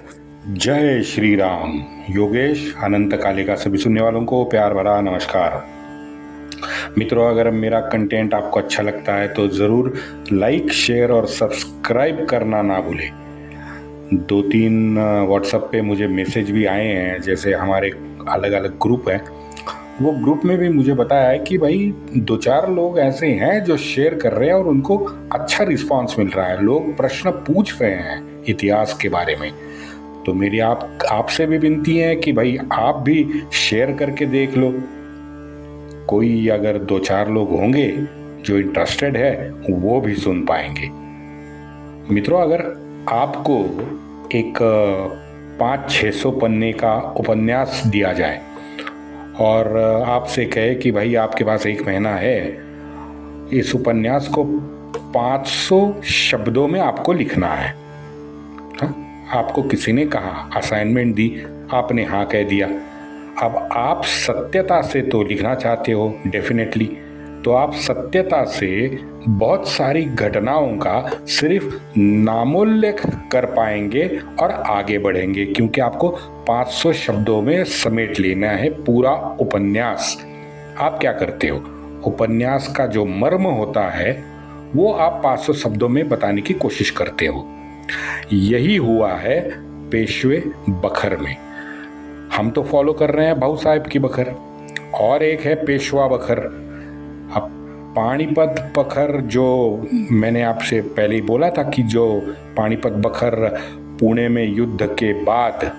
जय श्री राम। योगेश अनंत काले का सभी सुनने वालों को प्यार भरा नमस्कार। मित्रों, अगर मेरा कंटेंट आपको अच्छा लगता है तो ज़रूर लाइक, शेयर और सब्सक्राइब करना ना भूलें। 2-3 व्हाट्सएप पे मुझे मैसेज भी आए हैं, जैसे हमारे अलग अलग ग्रुप हैं, वो ग्रुप में भी मुझे बताया है कि भाई 2-4 लोग ऐसे हैं जो शेयर कर रहे हैं और उनको अच्छा रिस्पांस मिल रहा है। लोग प्रश्न पूछ रहे हैं इतिहास के बारे में। तो मेरी आपसे भी विनती है कि भाई आप भी शेयर करके देख लो। कोई अगर 2-4 लोग होंगे जो इंटरेस्टेड है वो भी सुन पाएंगे। मित्रों, अगर आपको एक 500-600 पन्ने का उपन्यास दिया जाए और आपसे कहे कि भाई आपके पास 1 महीना है, इस उपन्यास को 500 शब्दों में आपको लिखना है। आपको किसी ने कहा, असाइनमेंट दी, आपने हाँ कह दिया। अब आप सत्यता से तो लिखना चाहते हो डेफिनेटली, तो आप सत्यता से बहुत सारी घटनाओं का सिर्फ नामोल्लेख कर पाएंगे और आगे बढ़ेंगे, क्योंकि आपको 500 शब्दों में समेट लेना है पूरा उपन्यास। आप क्या करते हो, उपन्यास का जो मर्म होता है वो आप 500 शब्दों में बताने की कोशिश करते हो। यही हुआ है पेशवे बखर में। हम तो फॉलो कर रहे हैं भाऊ साहब की बखर, और एक है पेशवा बखर। अब पानीपत बखर, जो मैंने आपसे पहले ही बोला था कि जो पानीपत बखर पुणे में युद्ध के बाद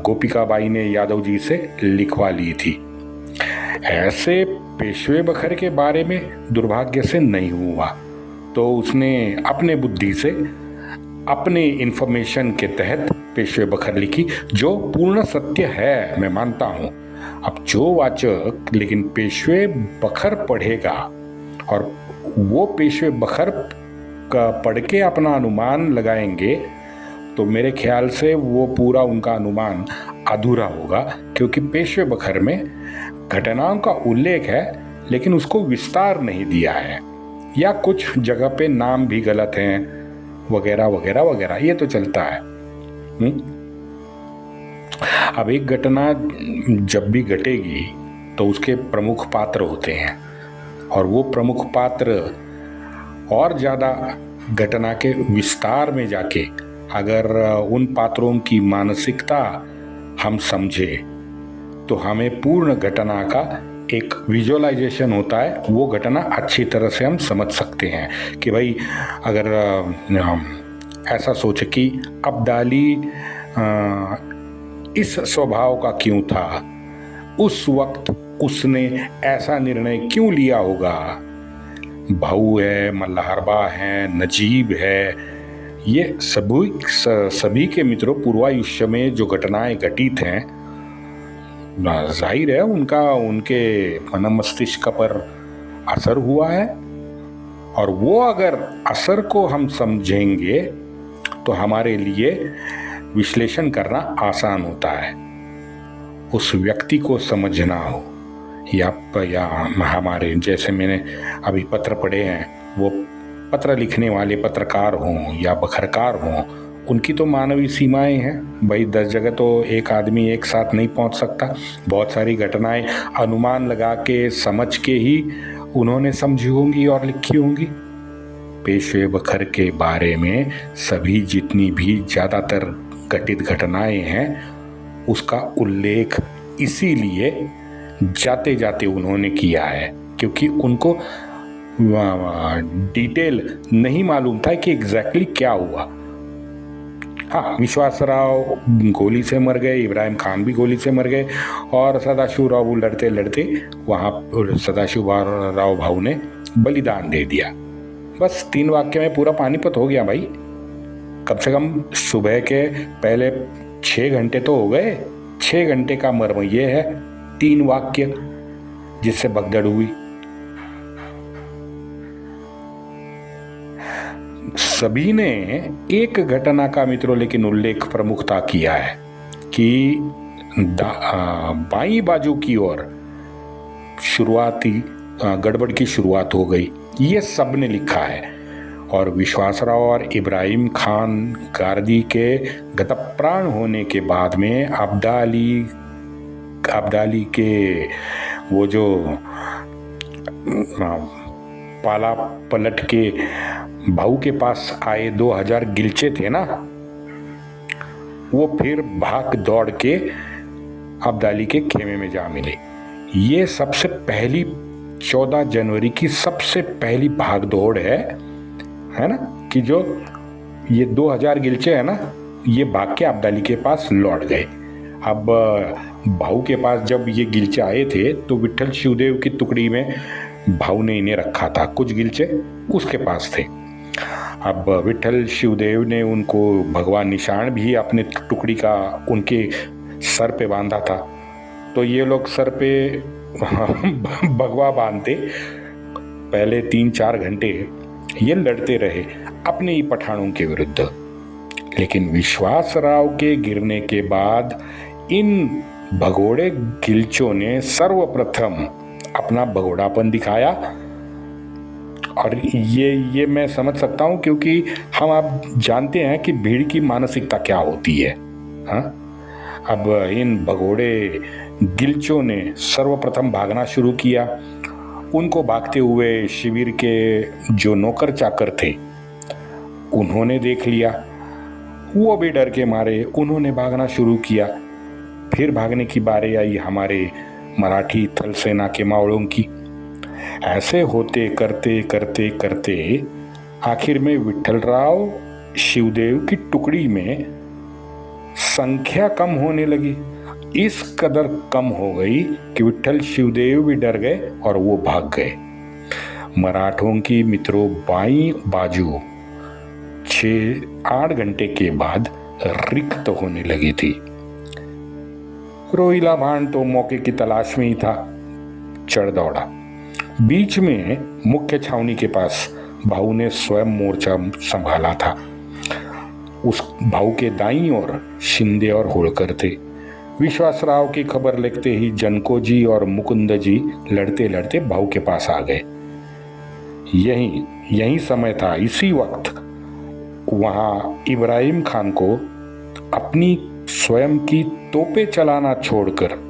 गोपिकाबाई ने यादव जी से लिखवा ली थी, ऐसे पेशवे बखर के बारे में दुर्भाग्य से नहीं हुआ। तो उसने अपने बुद्धि से, अपने इंफॉर्मेशन के तहत पेशवे बखर लिखी, जो पूर्ण सत्य है, मैं मानता हूँ। अब जो वाचक लेकिन पेशवे बखर पढ़ेगा और वो पेशवे बखर का पढ़ के अपना अनुमान लगाएंगे, तो मेरे ख्याल से वो पूरा उनका अनुमान अधूरा होगा, क्योंकि पेशवे बखर में घटनाओं का उल्लेख है लेकिन उसको विस्तार नहीं दिया है, या कुछ जगह पे नाम भी गलत हैं वगैरह वगैरह वगैरह, ये तो चलता है। अब एक घटना जब भी घटेगी तो उसके प्रमुख पात्र होते हैं, और वो प्रमुख पात्र और ज़्यादा घटना के विस्तार में जाके अगर उन पात्रों की मानसिकता हम समझे तो हमें पूर्ण घटना का एक विजुअलाइजेशन होता है, वो घटना अच्छी तरह से हम समझ सकते हैं। कि भाई अगर ऐसा सोचे कि अब्दाली इस स्वभाव का क्यों था, उस वक्त उसने ऐसा निर्णय क्यों लिया होगा, भाऊ है, मल्हारबा है, नजीब है, ये सभी के मित्रों पूर्वायुष्य में जो घटनाएं घटित हैं, जाहिर है उनके मन मस्तिष्क पर असर हुआ है, और वो अगर असर को हम समझेंगे तो हमारे लिए विश्लेषण करना आसान होता है। उस व्यक्ति को समझना हो, या हमारे जैसे मैंने अभी पत्र पढ़े हैं, वो पत्र लिखने वाले पत्रकार हों या बखरकार हों, उनकी तो मानवीय सीमाएं हैं भाई। 10 जगह तो एक आदमी एक साथ नहीं पहुंच सकता। बहुत सारी घटनाएं अनुमान लगा के, समझ के ही उन्होंने समझी होंगी और लिखी होंगी। पेशवे बखर के बारे में सभी जितनी भी ज़्यादातर घटित घटनाएं हैं उसका उल्लेख इसीलिए जाते जाते उन्होंने किया है, क्योंकि उनको डिटेल नहीं मालूम था कि एग्जैक्टली क्या हुआ। हाँ, विश्वासराव गोली से मर गए, इब्राहिम खान भी गोली से मर गए, और सदाशिव राव लड़ते लड़ते वहाँ सदाशिव राव भाऊ ने बलिदान दे दिया। बस 3 वाक्य में पूरा पानीपत हो गया भाई। कम से कम सुबह के पहले 6 घंटे तो हो गए। 6 घंटे का मर्म ये है, 3 वाक्य जिससे भगदड़ हुई। सभी ने एक घटना का मित्रों लेकिन उल्लेख प्रमुखता किया है कि बाईं बाजू की ओर शुरुआती गड़बड़ की शुरुआत हो गई। ये सब ने लिखा है। और विश्वासराव और इब्राहिम खान गारदी के गतप्राण होने के बाद में अब्दाली के वो जो पाला पलट के भाऊ के पास आए 2000 गिलचे थे ना, वो फिर भाग दौड़ के अब्दाली के खेमे में जा मिले। ये सबसे पहली 14 जनवरी की सबसे पहली भाग दौड़ है ना, कि जो ये 2000 गिलचे है ना, ये भाग के अब्दाली के पास लौट गए। अब भाऊ के पास जब ये गिलचे आए थे तो विट्ठल शिवदेव की टुकड़ी में भाऊ ने इन्हें रखा था, कुछ गिलचे उसके पास थे। अब विट्ठल शिवदेव ने उनको भगवा निशान भी अपने टुकड़ी का उनके सर पे बांधा था। तो ये लोग सर पे भगवा बांधते पहले 3-4 घंटे ये लड़ते रहे अपने ही पठानों के विरुद्ध। लेकिन विश्वासराव के गिरने के बाद इन भगोड़े गिलचों ने सर्वप्रथम अपना भगोड़ापन दिखाया। और ये मैं समझ सकता हूँ, क्योंकि हम आप जानते हैं कि भीड़ की मानसिकता क्या होती है। हाँ, अब इन भगोड़े गिलचों ने सर्वप्रथम भागना शुरू किया। उनको भागते हुए शिविर के जो नौकर चाकर थे उन्होंने देख लिया, वो भी डर के मारे उन्होंने भागना शुरू किया। फिर भागने की बारी आई हमारे मराठी थल सेना के मावड़ों की। ऐसे होते करते करते करते आखिर में विट्ठलराव शिवदेव की टुकड़ी में संख्या कम होने लगी। इस कदर कम हो गई कि विट्ठल शिवदेव भी डर गए और वो भाग गए। मराठों की मित्रों बाईं बाजू 6-8 घंटे के बाद रिक्त होने लगी थी। रोहिला भान तो मौके की तलाश में ही था, चढ़ दौड़ा। बीच में मुख्य छावनी के पास भाऊ ने स्वयं मोर्चा संभाला था। उस भाऊ के दाईं ओर शिंदे और होड़कर थे। विश्वासराव की खबर लिखते ही जनको जी और मुकुंद जी लड़ते लड़ते भाऊ के पास आ गए। यही समय था। इसी वक्त वहां इब्राहिम खान को अपनी स्वयं की तोपें चलाना छोड़कर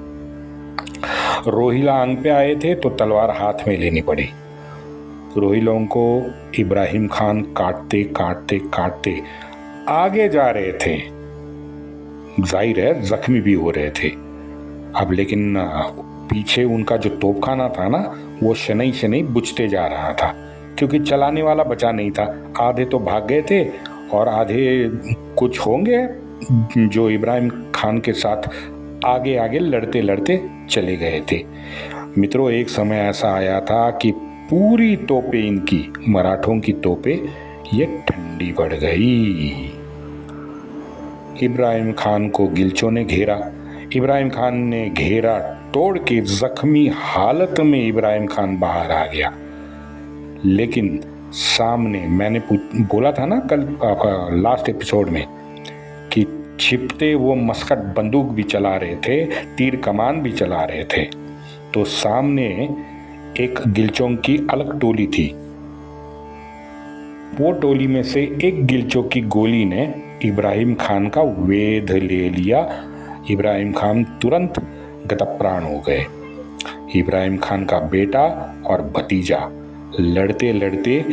रोहिला अंग पे आए थे तो तलवार हाथ में लेनी पड़ी। रोहिलों को इब्राहिम खान काटते काटते काटते आगे जा रहे थे। जाहिर है जख्मी भी हो रहे थे। अब लेकिन पीछे उनका जो तोपखाना था ना, वो शनई शनई बुझते जा रहा था, क्योंकि चलाने वाला बचा नहीं था। आधे तो भाग गए थे और आधे कुछ होंगे जो इब्राहिम खान के साथ आगे आगे लड़ते लड़ते चले गए थे। मित्रों, एक समय ऐसा आया था कि पूरी तोपें इनकी, मराठों की तोपें, ये ठंडी पड़ गई। इब्राहिम खान को गिलचों ने घेरा। इब्राहिम खान ने घेरा तोड़ के जख्मी हालत में इब्राहिम खान बाहर आ गया। लेकिन सामने मैंने बोला था ना कल लास्ट एपिसोड में कि छिपते वो मस्कट बंदूक भी चला रहे थे, तीर कमान भी चला रहे थे। तो सामने एक गिलचों की अलग टोली थी। वो टोली में से एक गिलचों की गोली ने इब्राहिम खान का वेध ले लिया। इब्राहिम खान तुरंत गतप्राण हो गए। इब्राहिम खान का बेटा और भतीजा लड़ते लड़ते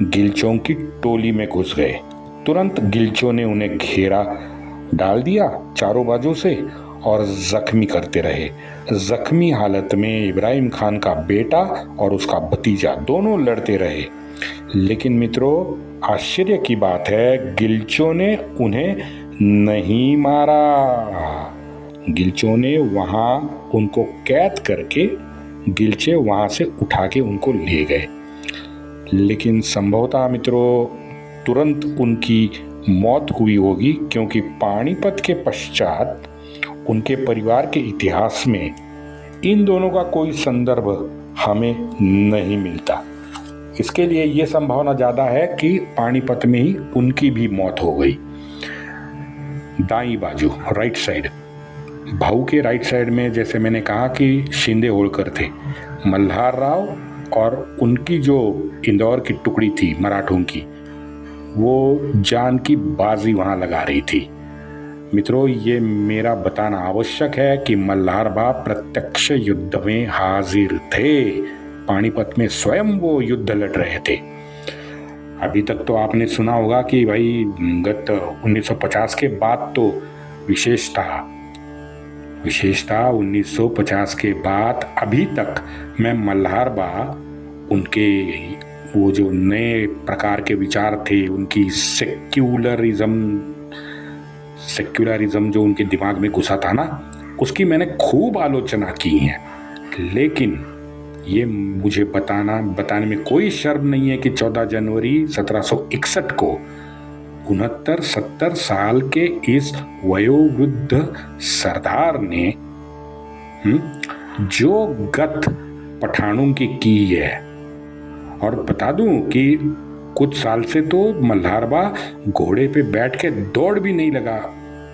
गिलचों की टोली में घुस गए। तुरंत गिलचों ने उन्हें घेरा डाल दिया चारों बाजू से और जख्मी करते रहे। जख्मी हालत में इब्राहिम खान का बेटा और उसका भतीजा दोनों लड़ते रहे। लेकिन मित्रों, आश्चर्य की बात है, गिलचों ने उन्हें नहीं मारा। गिलचों ने वहां उनको कैद करके गिलचे वहां से उठा के उनको ले गए। लेकिन संभवतः मित्रों तुरंत उनकी मौत हुई होगी, क्योंकि पानीपत के पश्चात उनके परिवार के इतिहास में इन दोनों का कोई संदर्भ हमें नहीं मिलता। इसके लिए ये संभावना ज़्यादा है कि पानीपत में ही उनकी भी मौत हो गई। दाईं बाजू राइट साइड, भाऊ के राइट साइड में जैसे मैंने कहा कि शिंदे होड़कर थे, मल्हार राव और उनकी जो इंदौर की टुकड़ी थी मराठों की, वो जान की बाजी वहां लगा रही थी। मित्रों, ये मेरा बताना आवश्यक है कि मल्हारबा प्रत्यक्ष युद्ध में हाजिर थे। पानीपत में स्वयं वो युद्ध लड़ रहे थे। अभी तक तो आपने सुना होगा कि भाई गत 1950 के बाद तो विशेषता 1950 के बाद अभी तक मैं मल्हारबा, उनके वो जो नए प्रकार के विचार थे, उनकी सेक्युलरिज्म जो उनके दिमाग में घुसा था ना, उसकी मैंने खूब आलोचना की है। लेकिन ये मुझे बताने में कोई शर्म नहीं है कि 14 जनवरी 1761 को 69-70 साल के इस वयोवृद्ध सरदार ने जो गत पठानों की है। और बता दूं कि कुछ साल से तो मल्हारबा घोड़े पे बैठ के दौड़ भी नहीं लगा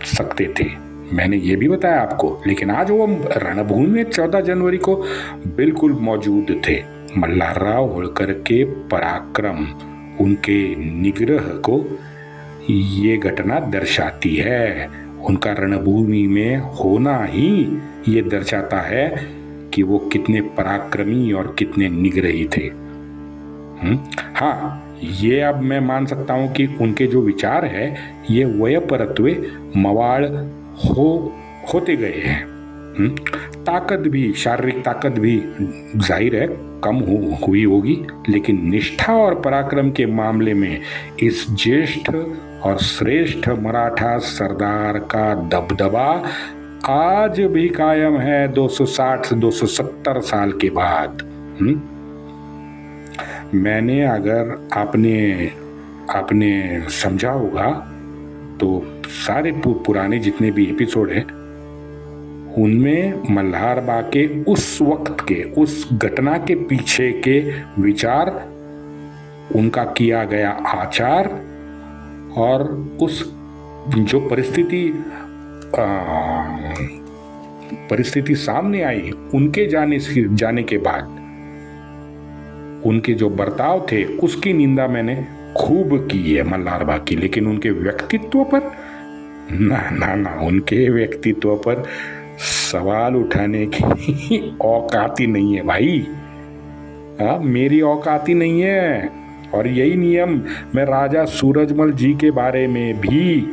सकते थे, मैंने ये भी बताया आपको। लेकिन आज वो रणभूमि में 14 जनवरी को बिल्कुल मौजूद थे। मल्हारराव होळकर के पराक्रम, उनके निग्रह को ये घटना दर्शाती है। उनका रणभूमि में होना ही ये दर्शाता है कि वो कितने पराक्रमी और कितने निग्रही थे। हाँ, ये अब मैं मान सकता हूं कि उनके जो विचार है ये वयपरत्वे मवाड़ होते गए हैं। ताकत भी, शारीरिक ताकत भी जाहिर है कम हुई होगी, लेकिन निष्ठा और पराक्रम के मामले में इस ज्येष्ठ और श्रेष्ठ मराठा सरदार का दबदबा आज भी कायम है 260-270 साल के बाद। मैंने, अगर आपने समझा होगा तो सारे पुराने जितने भी एपिसोड हैं उनमें मल्हारबा के उस वक्त के, उस घटना के पीछे के विचार, उनका किया गया आचार और उस जो परिस्थिति सामने आई उनके जाने के बाद उनके जो बर्ताव थे उसकी निंदा मैंने खूब की है मल्हारबा की। लेकिन उनके व्यक्तित्व पर ना उनके व्यक्तित्व पर सवाल उठाने की औकात ही नहीं है भाई। मेरी औकात ही नहीं है। और यही नियम मैं राजा सूरजमल जी के बारे में भी,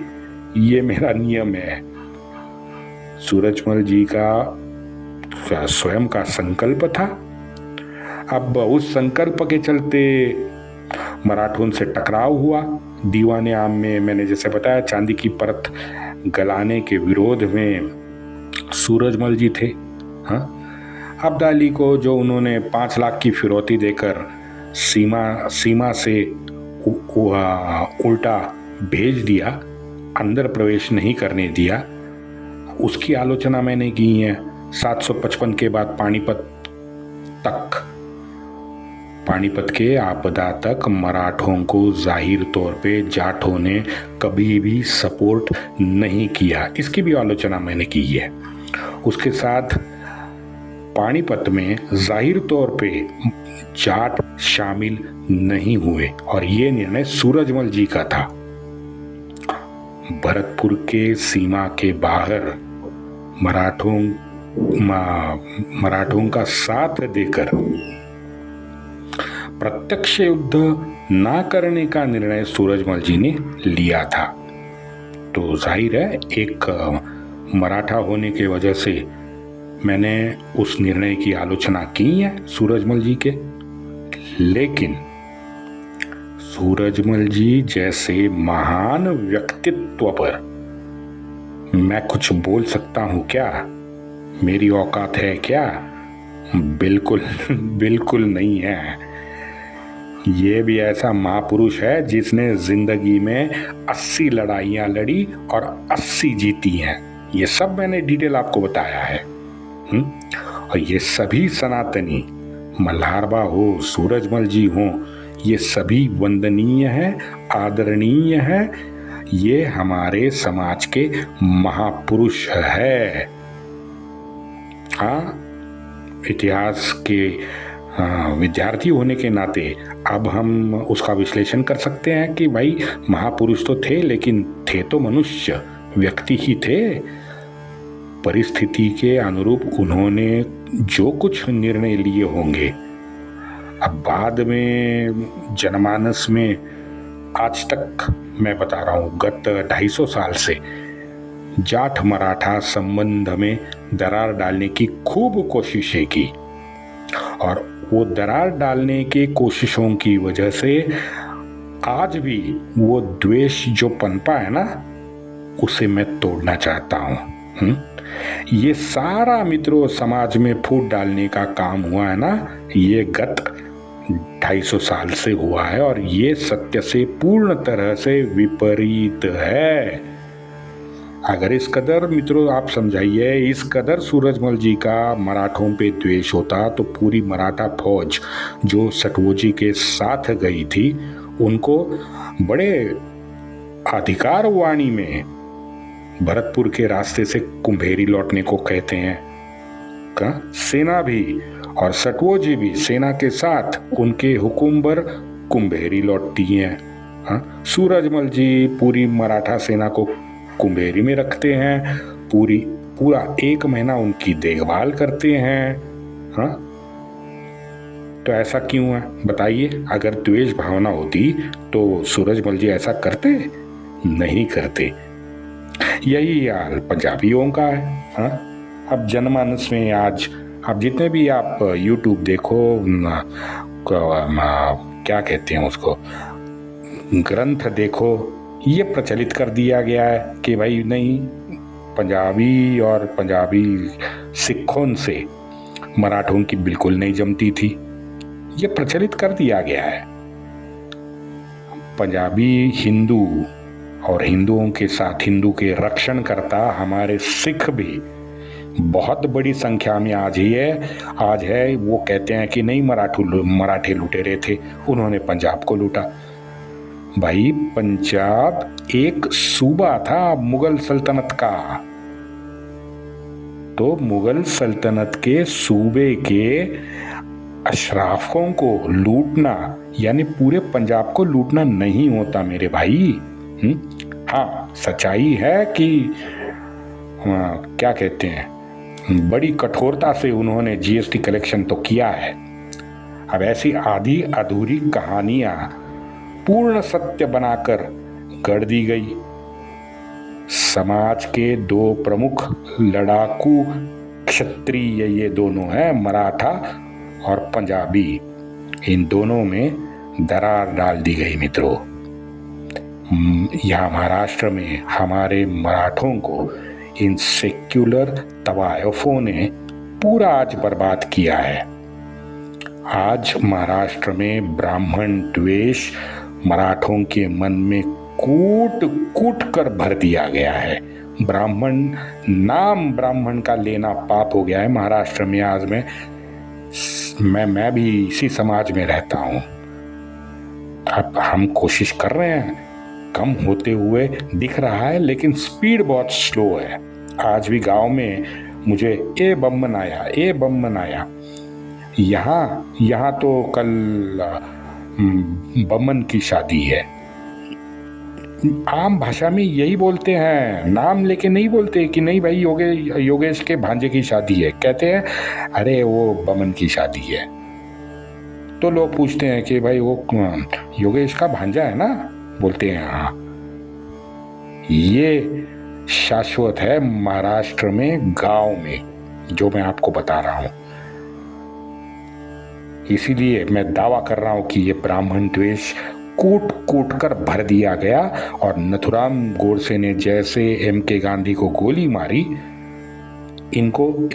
ये मेरा नियम है। सूरजमल जी का स्वयं का संकल्प था। अब उस संकल्प के चलते मराठों से टकराव हुआ। दीवाने आम में मैंने जैसे बताया चांदी की परत गलाने के विरोध में सूरजमल जी थे। अब्दाली को जो उन्होंने 5 लाख की फिरौती देकर सीमा से उल्टा भेज दिया, अंदर प्रवेश नहीं करने दिया, उसकी आलोचना मैंने की है। 755 के बाद पानीपत के आपदा तक मराठों को जाहिर तौर पे जाटों ने कभी भी सपोर्ट नहीं किया, इसकी भी आलोचना मैंने की है। उसके साथ पानीपत में जाहिर तौर पे जाट शामिल नहीं हुए और ये निर्णय सूरजमल जी का था। भरतपुर के सीमा के बाहर मराठों का साथ देकर प्रत्यक्ष युद्ध ना करने का निर्णय सूरजमल जी ने लिया था। तो जाहिर है एक मराठा होने की वजह से मैंने उस निर्णय की आलोचना की है सूरजमल जी के। लेकिन सूरजमल जी जैसे महान व्यक्तित्व पर मैं कुछ बोल सकता हूं क्या? मेरी औकात है क्या? बिल्कुल नहीं है। ये भी ऐसा महापुरुष है जिसने जिंदगी में 80 लड़ाइयां लड़ी और 80 जीती हैं। ये सब मैंने डिटेल आपको बताया है। और ये सभी सनातनी, मल्हारबा हो, सूरजमल जी हो, ये सभी वंदनीय है, आदरणीय है। ये हमारे समाज के महापुरुष है। हाँ, इतिहास के हाँ, विद्यार्थी होने के नाते अब हम उसका विश्लेषण कर सकते हैं कि भाई महापुरुष तो थे, लेकिन थे तो मनुष्य, व्यक्ति ही थे। परिस्थिति के अनुरूप उन्होंने जो कुछ निर्णय लिए होंगे, अब बाद में जनमानस में आज तक मैं बता रहा हूँ गत 250 साल से जाट मराठा संबंध में दरार डालने की खूब कोशिशें की, और वो दरार डालने की कोशिशों की वजह से आज भी वो द्वेष जो पनपा है ना, उसे मैं तोड़ना चाहता हूँ। ये सारा मित्रों समाज में फूट डालने का काम हुआ है ना, ये गत 250 साल से हुआ है, और ये सत्य से पूर्ण तरह से विपरीत है। अगर इस कदर मित्रों आप समझाइए, इस कदर सूरजमल जी का मराठों पे द्वेष होता तो पूरी मराठा फौज जो सटवोजी के साथ गई थी, उनको बड़े अधिकार वाणी में भरतपुर के रास्ते से कुंभेरी लौटने को कहते हैं। सेना भी और सटवोजी भी सेना के साथ उनके हुकुम पर कुंभेरी लौटती हैं। सूरजमल जी पूरी मराठा सेना को कुंभेरी में रखते हैं, पूरा 1 महीना उनकी देखभाल करते हैं। तो ऐसा क्यों है बताइए? अगर द्वेष भावना होती तो सूरजमल जी ऐसा करते? नहीं करते। यही हाल पंजाबियों का है। अब जनमानस में आज आप जितने भी आप YouTube देखो, क्या कहते हैं उसको, ग्रंथ देखो, ये प्रचलित कर दिया गया है कि भाई नहीं, पंजाबी और पंजाबी सिखों से मराठों की बिल्कुल नहीं जमती थी। ये प्रचलित कर दिया गया है। पंजाबी हिंदू और हिंदुओं के साथ हिंदू के रक्षण करता हमारे सिख भी बहुत बड़ी संख्या में आज है। वो कहते हैं कि नहीं, मराठे लुटेरे थे, उन्होंने पंजाब को लूटा। भाई पंजाब एक सूबा था मुगल सल्तनत का, तो मुगल सल्तनत के सूबे के अशराफों को लूटना यानी पूरे पंजाब को लूटना नहीं होता मेरे भाई। हाँ, सच्चाई है कि क्या कहते हैं, बड़ी कठोरता से उन्होंने जीएसटी कलेक्शन तो किया है। अब ऐसी आधी अधूरी कहानियां पूर्ण सत्य बनाकर गढ़ दी गई। समाज के 2 प्रमुख लड़ाकू क्षत्रिय ये दोनों हैं, मराठा और पंजाबी। इन दोनों में दरार डाल दी गई मित्रों। यहाँ महाराष्ट्र में हमारे मराठों को इन सेक्युलर तवायफों ने पूरा आज बर्बाद किया है। आज महाराष्ट्र में ब्राह्मण द्वेष मराठों के मन में कूट कूट कर भर दिया गया है। ब्राह्मण का लेना पाप हो गया है महाराष्ट्र में। आज मैं भी इसी समाज में रहता हूँ। अब हम कोशिश कर रहे हैं, कम होते हुए दिख रहा है, लेकिन स्पीड बहुत स्लो है। आज भी गांव में मुझे ए बम आया। यहाँ तो कल बमन की शादी है। आम भाषा में यही बोलते हैं, नाम लेके नहीं बोलते कि नहीं भाई योगेश के भांजे की शादी है। कहते हैं अरे वो बमन की शादी है। तो लोग पूछते हैं कि भाई वो योगेश का भांजा है ना? बोलते हैं हाँ। ये शाश्वत है महाराष्ट्र में, गांव में, जो मैं आपको बता रहा हूं। इसीलिए मैं दावा कर रहा हूं कि ये ब्राह्मण द्वेष कूट कूट कर भर दिया गया। और नथुराम गोडसे ने जैसे MK गांधी को गोली मारी, इनको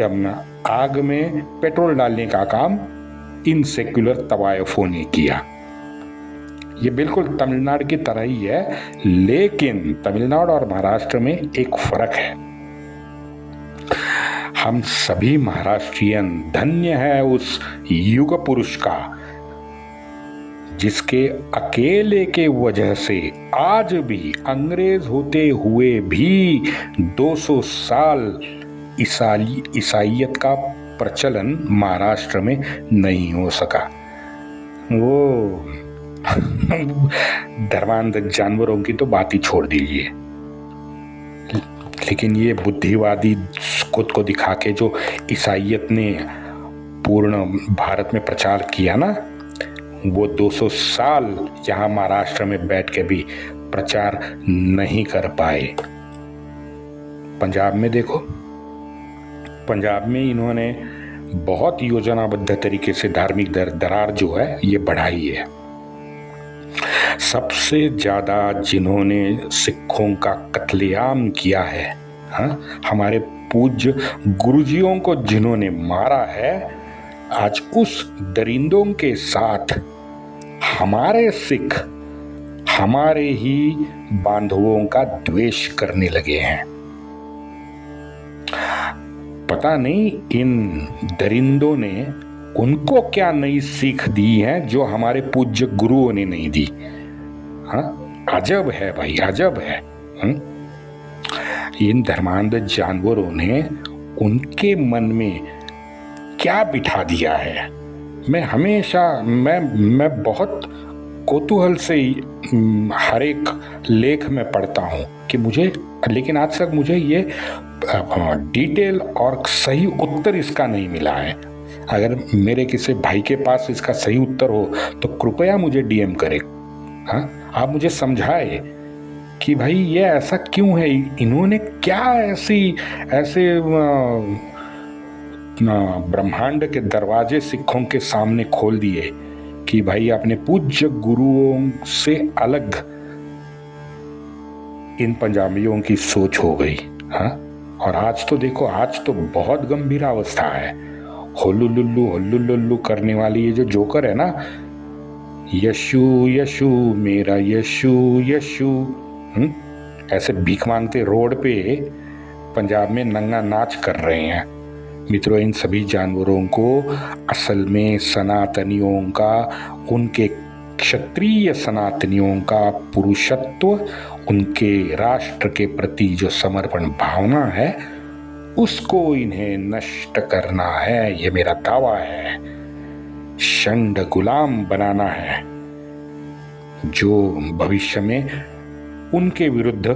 आग में पेट्रोल डालने का काम इन सेक्युलर तवायफों ने किया। ये बिल्कुल तमिलनाडु की तरह ही है, लेकिन तमिलनाडु और महाराष्ट्र में एक फर्क है। हम सभी महाराष्ट्रियन धन्य है उस युग पुरुष का, जिसके अकेले के वजह से आज भी अंग्रेज होते हुए भी 200 साल ईसाइयत का प्रचलन महाराष्ट्र में नहीं हो सका। वो धर्मांध जानवरों की तो बात ही छोड़ दीजिए, लेकिन ये बुद्धिवादी खुद को दिखा के जो ईसाइयत ने पूर्ण भारत में प्रचार किया ना, वो 200 साल यहाँ महाराष्ट्र में बैठ के भी प्रचार नहीं कर पाए। पंजाब में देखो, पंजाब में इन्होंने बहुत योजनाबद्ध तरीके से धार्मिक दरार जो है ये बढ़ाई है। सबसे ज्यादा जिन्होंने सिखों का कत्लेआम किया है, हमारे पूज्य गुरुजियों को जिन्होंने मारा है, आज उस दरिंदों के साथ हमारे सिख हमारे ही बांधवों का द्वेष करने लगे हैं। पता नहीं इन दरिंदों ने उनको क्या नई सीख दी है जो हमारे पूज्य गुरुओं ने नहीं दी। अजब है भाई, अजब है। इन धर्मांध जानवरों ने उनके मन में क्या बिठा दिया है। मैं हमेशा मैं बहुत कौतूहल से हर एक लेख में पढ़ता हूँ कि मुझे, लेकिन आज तक मुझे ये डिटेल और सही उत्तर इसका नहीं मिला है। अगर मेरे किसी भाई के पास इसका सही उत्तर हो तो कृपया मुझे डीएम करें। आप मुझे समझाए कि भाई ये ऐसा क्यों है, इन्होंने क्या ऐसे ब्रह्मांड के दरवाजे सिखों के सामने खोल दिए कि भाई अपने पूज्य गुरुओं से अलग इन पंजाबियों की सोच हो गई। और आज तो देखो, आज तो बहुत गंभीर अवस्था है। होल्लू लुल्लू करने वाली ये जो जोकर है ना, यशु यशु मेरा यशु यशु, ऐसे भीख मांगते रोड पे पंजाब में नंगा नाच कर रहे हैं। मित्रों, इन सभी जानवरों को असल में सनातनियों का, उनके क्षत्रिय सनातनियों का पुरुषत्व, उनके राष्ट्र के प्रति जो समर्पण भावना है, उसको इन्हें नष्ट करना है। ये मेरा दावा है। षंड गुलाम बनाना है जो भविष्य में उनके विरुद्ध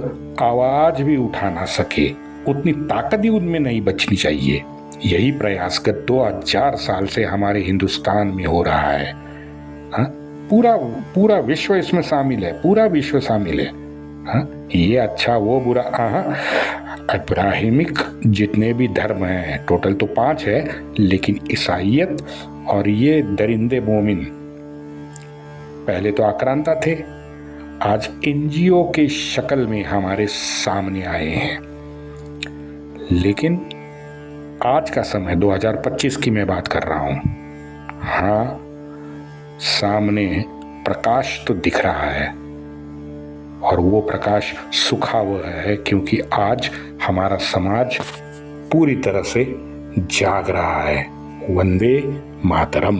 आवाज भी उठा ना सके, उतनी ताकत ही उनमें नहीं बचनी चाहिए। यही प्रयास गत 2000 साल से हमारे हिंदुस्तान में हो रहा है। पूरा विश्व इसमें शामिल है, पूरा विश्व शामिल है। ये अच्छा वो बुरा, इब्राहिमिक जितने भी धर्म हैं, टोटल तो 5 है, लेकिन ईसाइयत और ये दरिंदे मोमिन पहले तो आक्रांता थे, आज एनजीओ के शक्ल में हमारे सामने आए हैं। लेकिन आज का समय 2025 की मैं बात कर रहा हूं। सामने प्रकाश तो दिख रहा है, और वो प्रकाश सुखा हुआ है क्योंकि आज हमारा समाज पूरी तरह से जाग रहा है। वंदे मातरम।